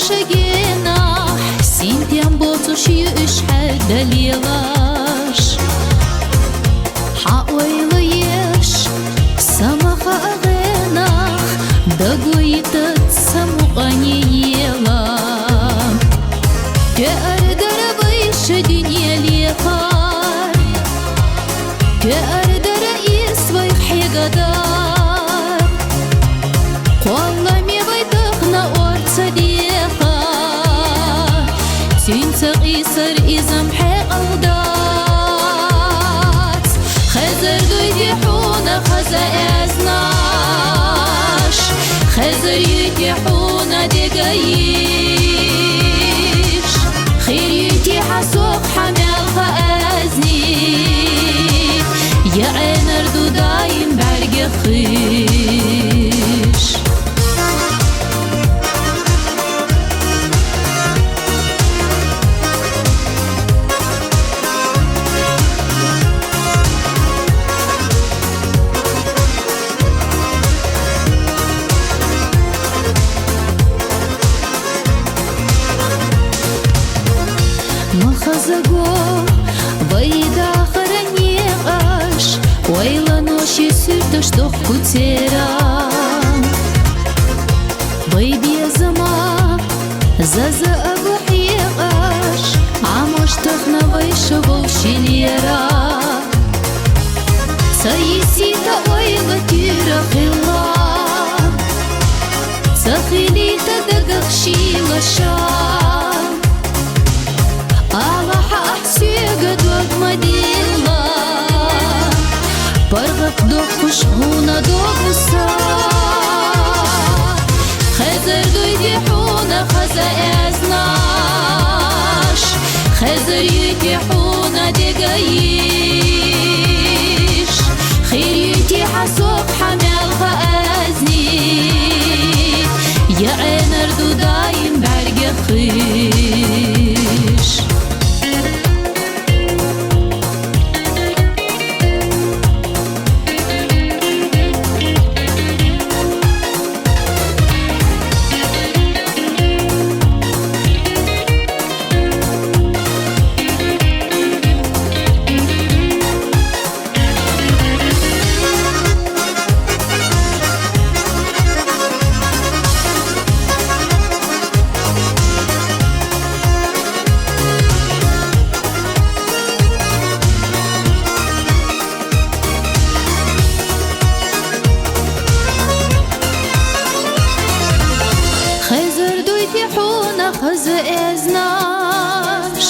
شجينا سنتين بوتوش يشحد دليلاش حقويليش سمخ أغنى دقويتت سمقاني يلا تأردر بيش دنيا ليقار تأردر يسوي حقدار والله مي بيدخنا ورد صديقة تنسق يسر إزم حقودات خزر دويديحونا خزا ازناش خزر يديحونا دقايش خير يتيح سوق حمل خازني يا عين اردو دايم برق خيش مخزقو بيدا خرني غاش ويلا نوشي سرتش دوخ كتيرا بيبي زما زازا أبو حيغاش عموش تخنا بيشبو شليرا سيسيتا ويلا تيرا خلا سخيلي تدقق شيلا شام الله حأحسيقد وقمديلا برغق دوخش هونا دوغسا خزر دويديحونا خزا ازناش خزر يديحونا دقايش خير يتيح سوق حمل غازني يا عين اردو دايم برق خيش خزر ازناش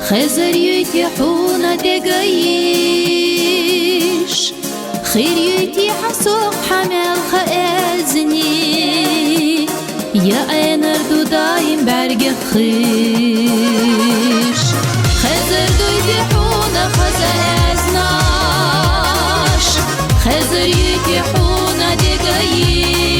خزر يتيحونا دقايش خير يتيح سوق حمل خازني يا عين اردو دايم برق خيش خزر يتيحونا خزا ازناش خزر يتيحونا دقايش